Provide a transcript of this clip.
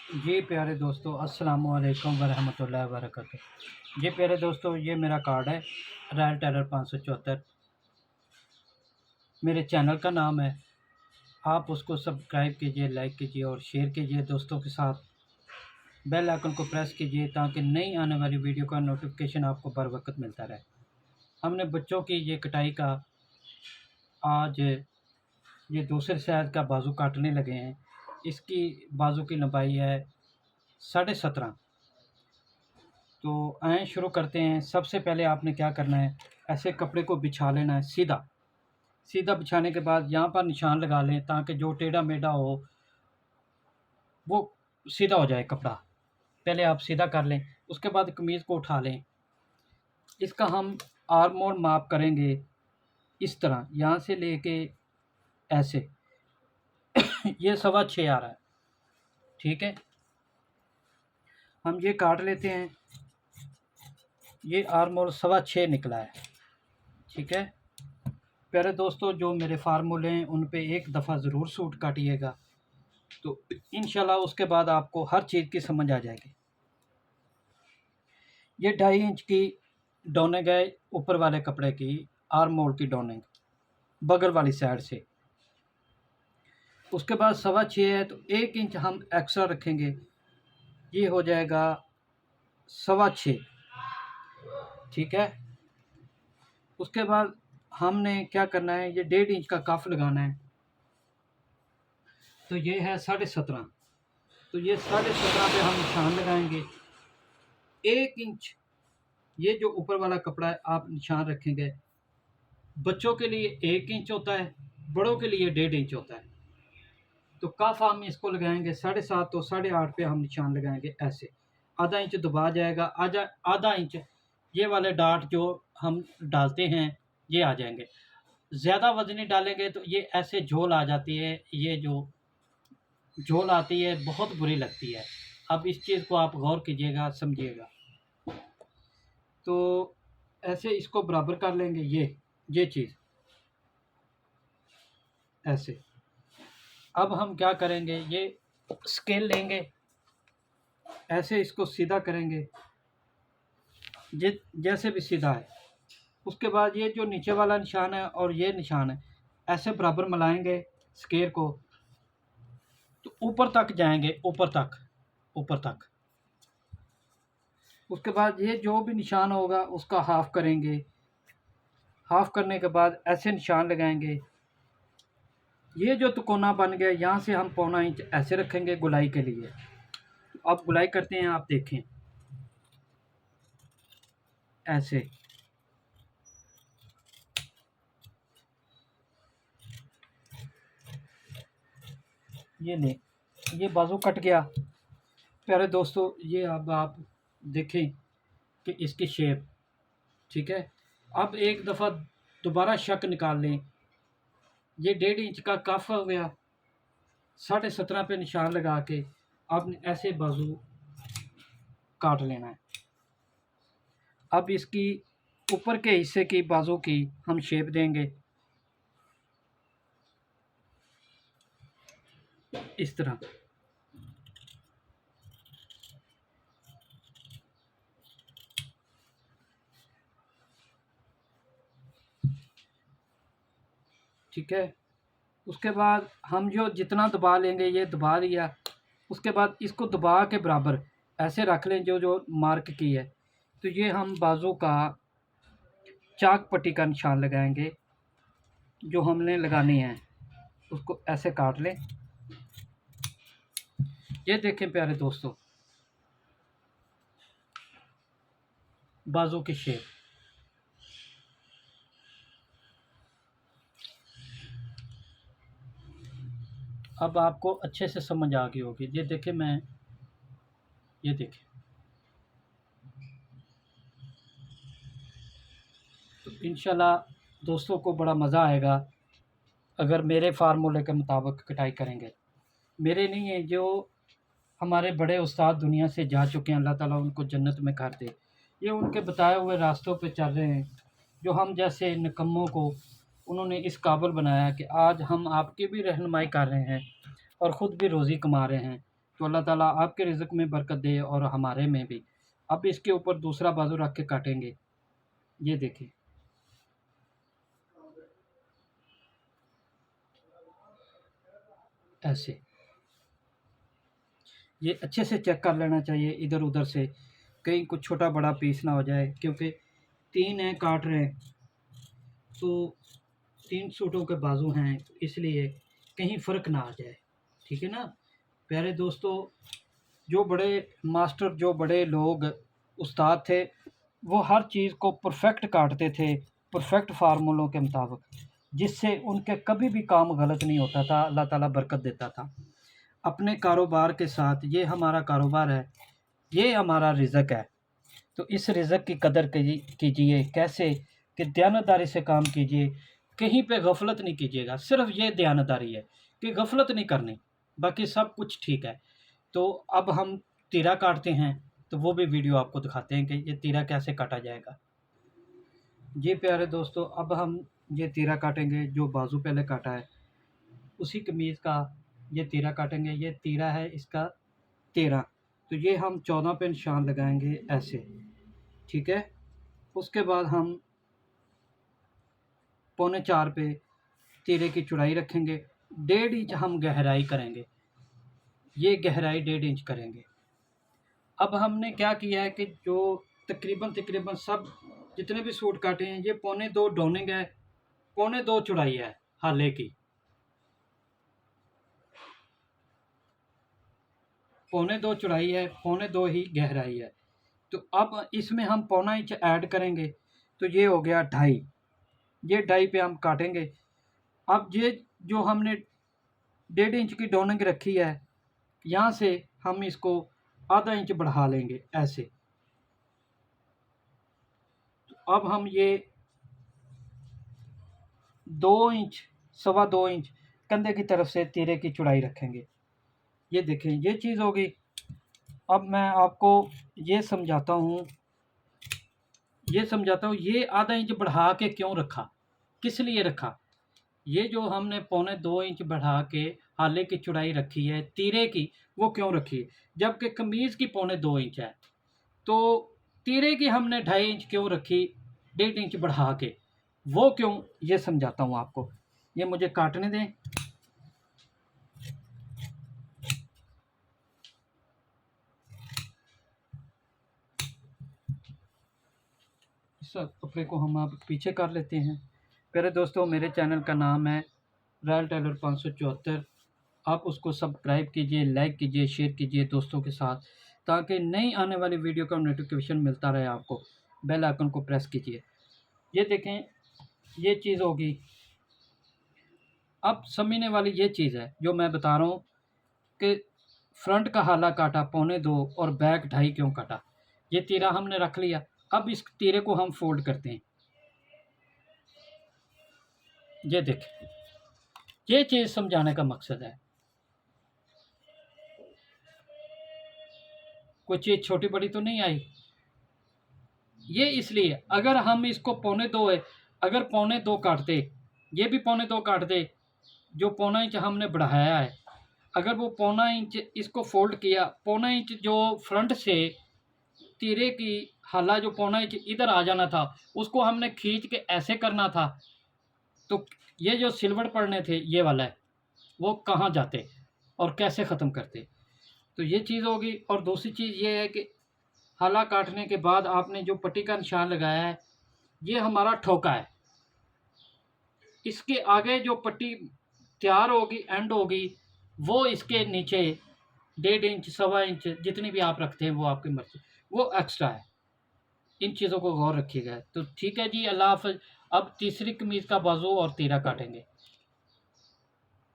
जी प्यारे दोस्तों, अस्सलामु अलैकुम वरहमतुल्लाहि वबरकातुहू। जी प्यारे दोस्तों, ये मेरा कार्ड है रॉयल टेरर 574। मेरे चैनल का नाम है। आप उसको सब्सक्राइब कीजिए, लाइक कीजिए और शेयर कीजिए दोस्तों के साथ। बेल आइकन को प्रेस कीजिए ताकि नई आने वाली वीडियो का नोटिफिकेशन आपको बर वक्त मिलता रहे। हमने बच्चों की ये कटाई का आज ये दूसरे साइज़ का बाजू काटने लगे हैं। इसकी बाजू की लंबाई है 17.5। तो आएँ शुरू करते हैं। सबसे पहले आपने क्या करना है, ऐसे कपड़े को बिछा लेना है सीधा। सीधा बिछाने के बाद यहाँ पर निशान लगा लें ताकि जो टेढ़ा-मेढ़ा हो वो सीधा हो जाए कपड़ा। पहले आप सीधा कर लें, उसके बाद कमीज़ को उठा लें। इसका हम आर्म होल माप करेंगे इस तरह, यहाँ से लेके ऐसे ये 6.25 आ रहा है, ठीक है। हम ये काट लेते हैं। ये आर्म होल 6.25 निकला है, ठीक है। प्यारे दोस्तों, जो मेरे फार्मूले हैं उन पे एक दफ़ा ज़रूर सूट काटिएगा, तो इंशाल्लाह उसके बाद आपको हर चीज़ की समझ आ जाएगी। ये 2.5 इंच की डोनेग है ऊपर वाले कपड़े की, आर्म होल की डोनेग बगल वाली साइड से। उसके बाद 6.25 है तो 1 इंच हम एक्स्ट्रा रखेंगे, ये हो जाएगा 6.25, ठीक है। उसके बाद हमने क्या करना है, ये 1.5 इंच का कफ लगाना है। तो ये है 17.5, तो ये 17.5 पे हम निशान लगाएंगे। 1 इंच ये जो ऊपर वाला कपड़ा है आप निशान रखेंगे। बच्चों के लिए 1 इंच होता है, बड़ों के लिए 1.5 इंच होता है। तो कफ हम इसको लगाएंगे 7.5, तो 8.5 पे हम निशान लगाएंगे ऐसे। आधा इंच दबा जाएगा, आधा इंच ये वाले डार्ट जो हम डालते हैं ये आ जाएंगे। ज़्यादा वजनी डालेंगे तो ये ऐसे झोल आ जाती है, ये जो झोल आती है बहुत बुरी लगती है। अब इस चीज़ को आप गौर कीजिएगा, समझिएगा। तो ऐसे इसको बराबर कर लेंगे, ये चीज़ ऐसे। अब हम क्या करेंगे, ये स्केल लेंगे, ऐसे इसको सीधा करेंगे, जैसे भी सीधा है। उसके बाद ये जो नीचे वाला निशान है और ये निशान है ऐसे बराबर मिलाएंगे स्केल को, तो ऊपर तक जाएंगे, ऊपर तक। उसके बाद ये जो भी निशान होगा उसका हाफ करेंगे। हाफ करने के बाद ऐसे निशान लगाएंगे। ये जो तिकोना बन गया, यहाँ से हम 1.25 इंच ऐसे रखेंगे गुलाई के लिए। अब गुलाई करते हैं, आप देखें ऐसे। ये लें, ये बाजू कट गया। प्यारे दोस्तों, ये अब आप देखें कि इसकी शेप, ठीक है। अब एक दफ़ा दोबारा शक निकाल लें। ये 1.5 इंच का कफ हो गया, 17.5 पे निशान लगा के आपने ऐसे बाजू काट लेना है। अब इसकी ऊपर के हिस्से की बाजू की हम शेप देंगे इस तरह। ठीक है। उसके बाद हम जो जितना दबा लेंगे, ये दबा लिया। उसके बाद इसको दबा के बराबर ऐसे रख लें जो जो मार्क की है। तो ये हम बाजू का चाक पट्टी का निशान लगाएंगे, जो हमने लगानी है उसको ऐसे काट लें। ये देखें प्यारे दोस्तों, बाजू की शेप। अब आपको अच्छे से समझ आ गई होगी। ये देखें, ये देखें। तो इंशाल्लाह दोस्तों को बड़ा मज़ा आएगा अगर मेरे फार्मूले के मुताबिक कटाई करेंगे। मेरे नहीं है, जो हमारे बड़े उस्ताद दुनिया से जा चुके हैं, अल्लाह ताला उनको जन्नत में कर दे। ये उनके बताए हुए रास्तों पे चल रहे हैं। जो हम जैसे निकम्मों को उन्होंने इस काबिल बनाया कि आज हम आपकी भी रहनुमाई कर रहे हैं और ख़ुद भी रोज़ी कमा रहे हैं। तो अल्लाह ताला आपके रिज़्क़ में बरकत दे और हमारे में भी। अब इसके ऊपर दूसरा बाजू रख के काटेंगे। ये देखिए, ऐसे ये अच्छे से चेक कर लेना चाहिए इधर-उधर से, कहीं कुछ छोटा-बड़ा पीस ना हो जाए, क्योंकि 3 हैं काट रहे हैं, तो 3 सूटों के बाजू हैं, इसलिए कहीं फ़र्क ना आ जाए। ठीक है ना? प्यारे दोस्तों, जो बड़े मास्टर, जो बड़े लोग उस्ताद थे, वो हर चीज़ को परफ़ेक्ट काटते थे, परफ़ेक्ट फ़ार्मूलों के मुताबिक, जिससे उनके कभी भी काम गलत नहीं होता था, अल्लाह ताला बरकत देता था। अपने कारोबार के साथ ये हमारा कारोबार है, ये हमारा रिज़्क़ है, तो इस रिज़्क़ की कदर कीजिए। कैसे? कि दयानतदारी से काम कीजिए, कहीं पे गफ़लत नहीं कीजिएगा। सिर्फ़ ये दयानतदारी है कि गफ़लत नहीं करनी, बाकी सब कुछ ठीक है। तो अब हम तीरा काटते हैं, तो वो भी वीडियो आपको दिखाते हैं कि ये तीरा कैसे काटा जाएगा। जी प्यारे दोस्तों, अब हम ये तीरा काटेंगे, जो बाजू पहले काटा है, उसी कमीज़ का ये तीरा काटेंगे। ये तीरा है इसका 13, तो ये हम 14 पे निशान लगाएँगे ऐसे, ठीक है? उसके बाद हम पौने 4 पे तीरे की चौड़ाई रखेंगे, 1.5 इंच हम गहराई करेंगे, ये गहराई 1.5 इंच करेंगे। अब हमने क्या किया है कि जो तकरीबन सब जितने भी सूट काटे हैं, ये पौने 2 डोनिंग है, पौने 2 चौड़ाई है हाले की, पौने 2 चौड़ाई है, पौने 2 ही गहराई है। तो अब इसमें हम पौना इंच ऐड करेंगे, तो ये हो गया 2.5, ये 2.5 पे हम काटेंगे। अब ये जो हमने 1.5 इंच की डोनिंग रखी है, यहाँ से हम इसको आधा इंच बढ़ा लेंगे ऐसे। तो अब हम ये 2 इंच, सवा 2 इंच कंधे की तरफ से तीरे की चौड़ाई रखेंगे। ये देखें, ये चीज़ हो गई। अब मैं आपको ये समझाता हूँ, ये आधा इंच बढ़ा के क्यों रखा, किस लिए रखा। ये जो हमने पौने 2 इंच बढ़ा के हाले की चौड़ाई रखी है तीरे की, वो क्यों रखी है? जबकि कमीज़ की पौने 2 इंच है, तो तीरे की हमने 2.5 इंच क्यों रखी, 1.5 इंच बढ़ा के, वो क्यों, ये समझाता हूँ आपको। ये मुझे काटने दें। इस कपड़े को हम अब पीछे कर लेते हैं। प्यारे दोस्तों, मेरे चैनल का नाम है रॉयल टेलर 574। आप उसको सब्सक्राइब कीजिए, लाइक कीजिए, शेयर कीजिए दोस्तों के साथ, ताकि नई आने वाली वीडियो का नोटिफिकेशन मिलता रहे आपको। बेल आइकन को प्रेस कीजिए। ये देखें, ये चीज़ होगी। अब समझने वाली ये चीज़ है जो मैं बता रहा हूँ कि फ्रंट का हाला काटा पौने 2 और बैक 2.5 क्यों काटा। ये तीरा हमने रख लिया। अब इस तीरे को हम फोल्ड करते हैं। ये देखें, ये चीज़ समझाने का मकसद है। कोई चीज़ छोटी बड़ी तो नहीं आई। ये इसलिए, अगर हम इसको पौने 2 है, अगर पौने 2 काटते, ये भी पौने 2 काट दे, जो पौना इंच हमने बढ़ाया है, अगर वो पौना इंच इसको फोल्ड किया, पौना इंच जो फ्रंट से तीरे की हाला जो पौना इंच इधर आ जाना था, उसको हमने खींच के ऐसे करना था, तो ये जो सिलवट पड़ने थे ये वाला है, वो कहाँ जाते और कैसे ख़त्म करते। तो ये चीज़ होगी। और दूसरी चीज़ ये है कि हाला काटने के बाद आपने जो पट्टी का निशान लगाया है, ये हमारा ठोका है। इसके आगे जो पट्टी तैयार होगी, एंड होगी, वो इसके नीचे 1.5 इंच, सवा इंच, जितनी भी आप रखते हैं वो आपकी मर्ज़ी, वो एक्स्ट्रा है। इन चीज़ों को गौर रखिएगा। तो ठीक है जी, अल्लाह हाफ़िज़। अब तीसरी कमीज़ का बाजू और तीरा काटेंगे।